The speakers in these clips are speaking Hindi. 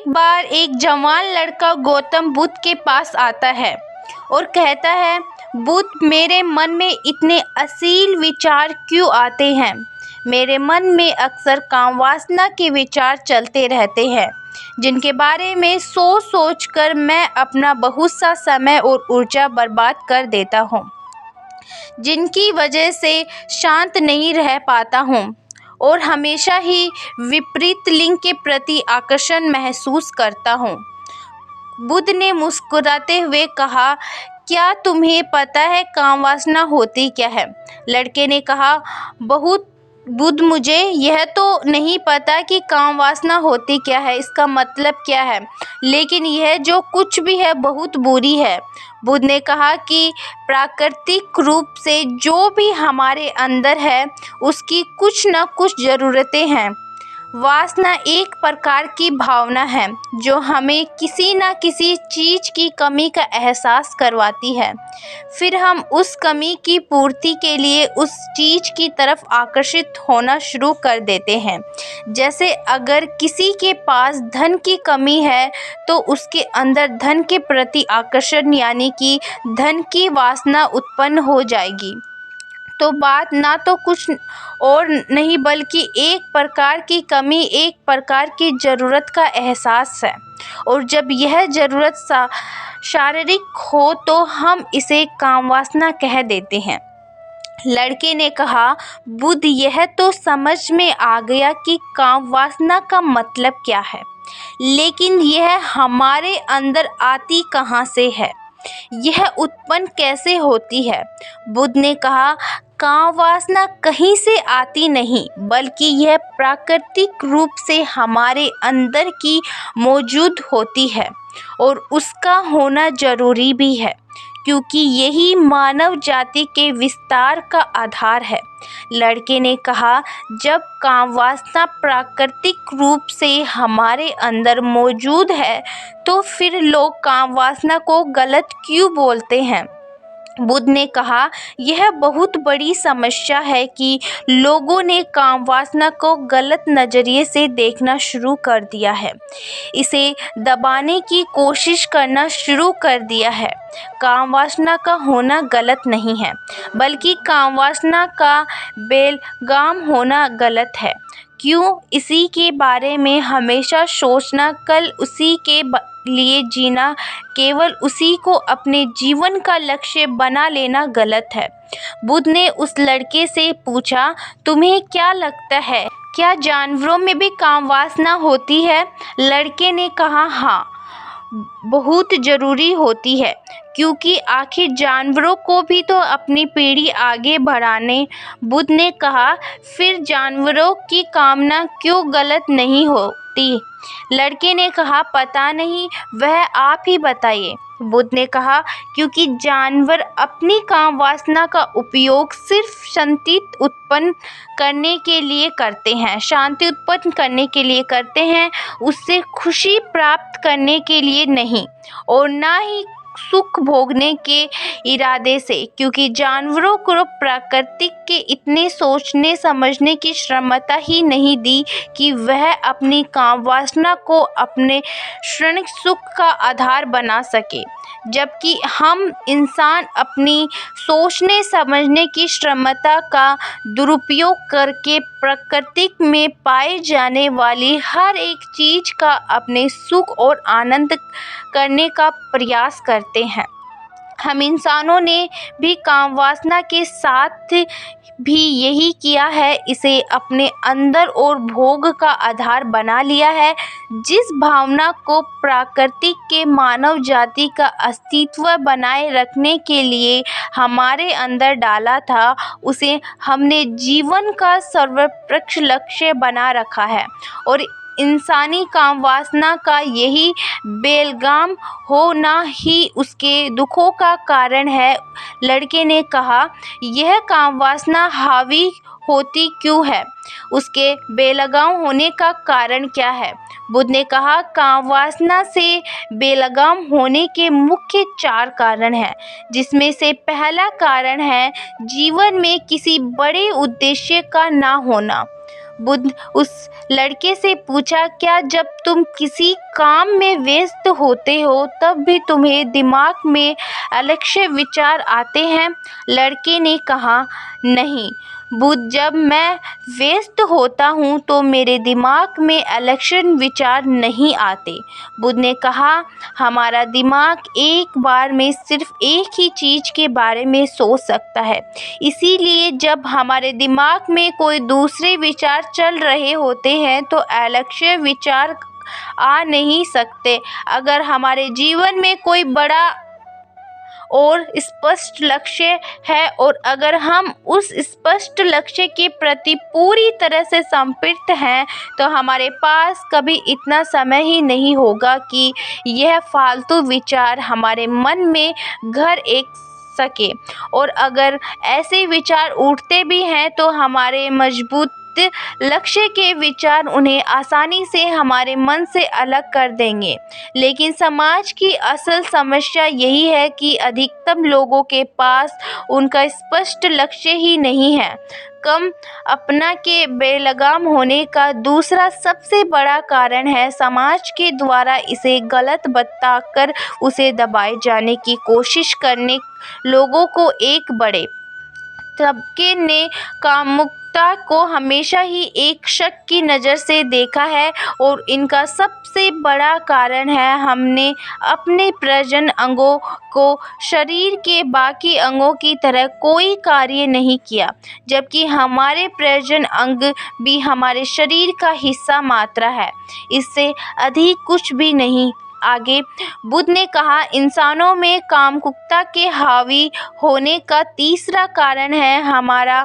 एक बार एक जवान लड़का गौतम बुद्ध के पास आता है और कहता है, बुद्ध, मेरे मन में इतने अश्लील विचार क्यों आते हैं। मेरे मन में अक्सर काम वासना के विचार चलते रहते हैं, जिनके बारे में सोच सोच कर मैं अपना बहुत सा समय और ऊर्जा बर्बाद कर देता हूँ, जिनकी वजह से शांत नहीं रह पाता हूँ और हमेशा ही विपरीत लिंग के प्रति आकर्षण महसूस करता हूँ। बुद्ध ने मुस्कुराते हुए कहा, क्या तुम्हें पता है काम वासना होती क्या है? लड़के ने कहा, बुद्ध, मुझे यह तो नहीं पता कि काम वासना होती क्या है, इसका मतलब क्या है, लेकिन यह जो कुछ भी है बहुत बुरी है। बुद्ध ने कहा कि प्राकृतिक रूप से जो भी हमारे अंदर है उसकी कुछ न कुछ ज़रूरतें हैं। वासना एक प्रकार की भावना है जो हमें किसी न किसी चीज़ की कमी का एहसास करवाती है। फिर हम उस कमी की पूर्ति के लिए उस चीज़ की तरफ आकर्षित होना शुरू कर देते हैं। जैसे अगर किसी के पास धन की कमी है तो उसके अंदर धन के प्रति आकर्षण यानी कि धन की वासना उत्पन्न हो जाएगी। तो बात ना तो कुछ और नहीं बल्कि एक प्रकार की कमी, एक प्रकार की ज़रूरत का एहसास है, और जब यह ज़रूरत शारीरिक हो तो हम इसे काम वासना कह देते हैं। लड़के ने कहा, बुद्ध, यह तो समझ में आ गया कि काम वासना का मतलब क्या है, लेकिन यह हमारे अंदर आती कहाँ से है, यह उत्पन्न कैसे होती है? बुद्ध ने कहा, काम वासना कहीं से आती नहीं, बल्कि यह प्राकृतिक रूप से हमारे अंदर की मौजूद होती है और उसका होना जरूरी भी है, क्योंकि यही मानव जाति के विस्तार का आधार है। लड़के ने कहा, जब काम वासना प्राकृतिक रूप से हमारे अंदर मौजूद है तो फिर लोग काम वासना को गलत क्यों बोलते हैं? बुद्ध ने कहा, यह बहुत बड़ी समस्या है कि लोगों ने काम वासना को गलत नज़रिए से देखना शुरू कर दिया है, इसे दबाने की कोशिश करना शुरू कर दिया है। काम वासना का होना गलत नहीं है, बल्कि काम वासना का बेलगाम होना गलत है। क्यों? इसी के बारे में हमेशा सोचना, कल उसी के लिए जीना, केवल उसी को अपने जीवन का लक्ष्य बना लेना गलत है। बुद्ध ने उस लड़के से पूछा, तुम्हें क्या लगता है, क्या जानवरों में भी काम वासना होती है? लड़के ने कहा, हाँ, बहुत ज़रूरी होती है, क्योंकि आखिर जानवरों को भी तो अपनी पीढ़ी आगे बढ़ाने। बुद्ध ने कहा, फिर जानवरों की कामना क्यों गलत नहीं होती? लड़के ने कहा, पता नहीं, वह आप ही बताइए। बुद्ध ने कहा, क्योंकि जानवर अपनी काम वासना का उपयोग सिर्फ शांति उत्पन्न करने के लिए करते हैं, उससे खुशी प्राप्त करने के लिए नहीं, और ना ही सुख भोगने के इरादे से, क्योंकि जानवरों को प्रकृति के इतने सोचने समझने की क्षमता ही नहीं दी कि वह अपनी काम वासना को अपने क्षणिक सुख का आधार बना सके, जबकि हम इंसान अपनी सोचने समझने की क्षमता का दुरुपयोग करके प्रकृति में पाई जाने वाली हर एक चीज़ का अपने सुख और आनंद करने का प्रयास करते हैं। हम इंसानों ने भी काम वासना के साथ भी यही किया है, इसे अपने अंदर और भोग का आधार बना लिया है। जिस भावना को प्रकृति के मानव जाति का अस्तित्व बनाए रखने के लिए हमारे अंदर डाला था, उसे हमने जीवन का सर्वोच्च लक्ष्य बना रखा है, और इंसानी काम वासना का यही बेलगाम होना ही उसके दुखों का कारण है। लड़के ने कहा, यह काम वासना हावी होती क्यों है, उसके बेलगाम होने का कारण क्या है? बुद्ध ने कहा, काम वासना से बेलगाम होने के मुख्य 4 कारण हैं, जिसमें से पहला कारण है जीवन में किसी बड़े उद्देश्य का ना होना। बुद्ध उस लड़के से पूछा, क्या जब तुम किसी काम में व्यस्त होते हो तब भी तुम्हें दिमाग में अलक्ष्य विचार आते हैं? लड़के ने कहा, नहीं बुद्ध, जब मैं व्यस्त होता हूँ तो मेरे दिमाग में अलक्ष्य विचार नहीं आते। बुद्ध ने कहा, हमारा दिमाग एक बार में सिर्फ एक ही चीज़ के बारे में सोच सकता है, इसीलिए जब हमारे दिमाग में कोई दूसरे विचार चल रहे होते हैं तो अलक्ष्य विचार आ नहीं सकते। अगर हमारे जीवन में कोई बड़ा और स्पष्ट लक्ष्य है और अगर हम उस स्पष्ट लक्ष्य के प्रति पूरी तरह से समर्पित हैं तो हमारे पास कभी इतना समय ही नहीं होगा कि यह फालतू विचार हमारे मन में घर एक सके। और अगर ऐसे विचार उठते भी हैं तो हमारे मजबूत लक्ष्य के विचार उन्हें आसानी से हमारे मन से अलग कर देंगे। लेकिन समाज की असल समस्या यही है कि अधिकतम लोगों के पास उनका स्पष्ट लक्ष्य ही नहीं है। कम अपना के बेलगाम होने का दूसरा सबसे बड़ा कारण है समाज के द्वारा इसे गलत बताकर उसे दबाए जाने की कोशिश करने लोगों को। एक बड़े तबके ने कामुकता को हमेशा ही एक शक की नज़र से देखा है और इनका सबसे बड़ा कारण है हमने अपने प्रजनन अंगों को शरीर के बाकी अंगों की तरह कोई कार्य नहीं किया, जबकि हमारे प्रजनन अंग भी हमारे शरीर का हिस्सा मात्र है, इससे अधिक कुछ भी नहीं। आगे बुद्ध ने कहा, इंसानों में कामुकता के हावी होने का तीसरा कारण है हमारा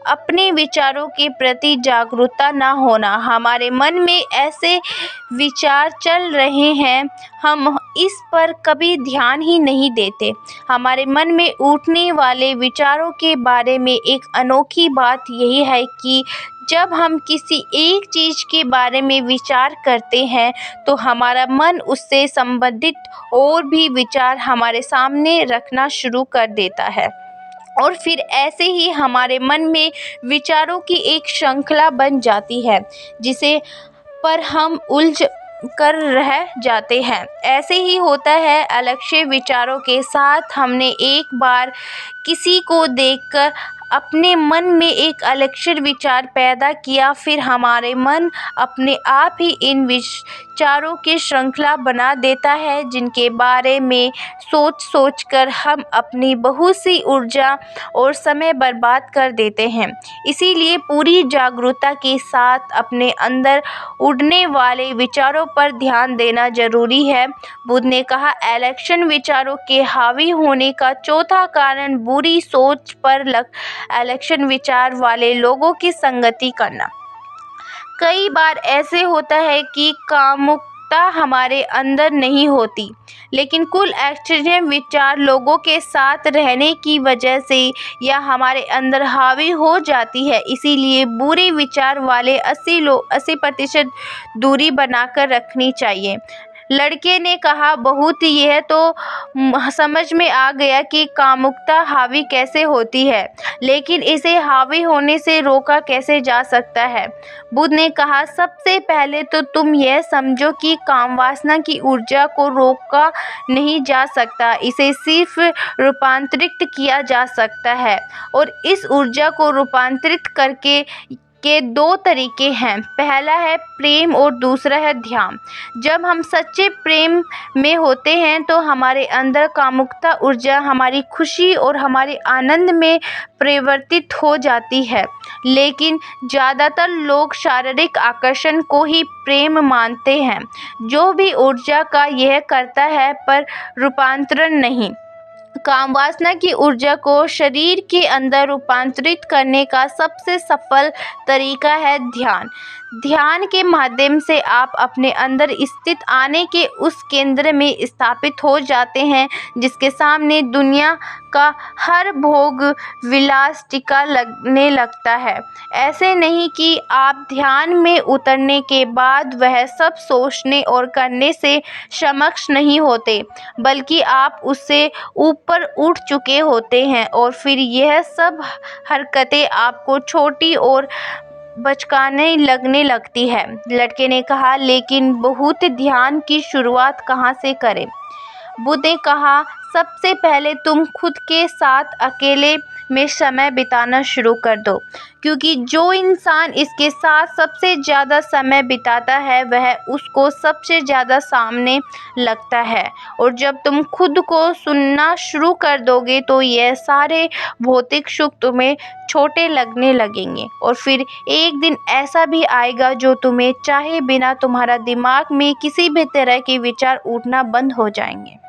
अपने विचारों के प्रति जागरूकता न होना। हमारे मन में ऐसे विचार चल रहे हैं, हम इस पर कभी ध्यान ही नहीं देते। हमारे मन में उठने वाले विचारों के बारे में एक अनोखी बात यही है कि जब हम किसी एक चीज़ के बारे में विचार करते हैं तो हमारा मन उससे संबंधित और भी विचार हमारे सामने रखना शुरू कर देता है और फिर ऐसे ही हमारे मन में विचारों की एक श्रृंखला बन जाती है जिसे पर हम उलझ कर रह जाते हैं। ऐसे ही होता है अलक्ष्य विचारों के साथ। हमने एक बार किसी को देखकर अपने मन में एक अलक्ष्य विचार पैदा किया, फिर हमारे मन अपने आप ही इन विचारों की श्रृंखला बना देता है जिनके बारे में सोच सोच कर हम अपनी बहुत सी ऊर्जा और समय बर्बाद कर देते हैं। इसीलिए पूरी जागरूकता के साथ अपने अंदर उड़ने वाले विचारों पर ध्यान देना जरूरी है। बुद्ध ने कहा, अलक्ष्य विचारों के हावी होने का चौथा कारण बुरी सोच पर अलक्ष्य विचार वाले लोगों की संगति करना। कई बार ऐसे होता है कि कामुकता हमारे अंदर नहीं होती, लेकिन कुल अलक्ष्य विचार लोगों के साथ रहने की वजह से या हमारे अंदर हावी हो जाती है। इसीलिए बुरे विचार वाले 80% दूरी बनाकर रखनी चाहिए। लड़के ने कहा, बहुत यह तो समझ में आ गया कि कामुकता हावी कैसे होती है, लेकिन इसे हावी होने से रोका कैसे जा सकता है। बुद्ध ने कहा, सबसे पहले तो तुम यह समझो कि काम वासना की ऊर्जा को रोका नहीं जा सकता, इसे सिर्फ रूपांतरित किया जा सकता है और इस ऊर्जा को रूपांतरित करके के दो तरीके हैं, पहला है प्रेम और दूसरा है ध्यान। जब हम सच्चे प्रेम में होते हैं तो हमारे अंदर कामुकता ऊर्जा हमारी खुशी और हमारे आनंद में परिवर्तित हो जाती है, लेकिन ज़्यादातर लोग शारीरिक आकर्षण को ही प्रेम मानते हैं, जो भी ऊर्जा का यह करता है पर रूपांतरण नहीं। काम वासना की ऊर्जा को शरीर के अंदर रूपांतरित करने का सबसे सफल तरीका है ध्यान। ध्यान के माध्यम से आप अपने अंदर स्थित आने के उस केंद्र में स्थापित हो जाते हैं जिसके सामने दुनिया का हर भोग विलास टिका लगने लगता है। ऐसे नहीं कि आप ध्यान में उतरने के बाद वह सब सोचने और करने से समक्ष नहीं होते, बल्कि आप उससे ऊपर उठ चुके होते हैं और फिर यह सब हरकतें आपको छोटी और बचकाने लगने लगती है। लड़के ने कहा, लेकिन बहुत ध्यान की शुरुआत कहाँ से करें? बुद्ध ने कहा, सबसे पहले तुम खुद के साथ अकेले में समय बिताना शुरू कर दो, क्योंकि जो इंसान इसके साथ सबसे ज़्यादा समय बिताता है वह उसको सबसे ज़्यादा सामने लगता है। और जब तुम खुद को सुनना शुरू कर दोगे तो ये सारे भौतिक सुख तुम्हें छोटे लगने लगेंगे, और फिर एक दिन ऐसा भी आएगा जो तुम्हें चाहे बिना तुम्हारा दिमाग में किसी भी तरह के विचार उठना बंद हो जाएंगे।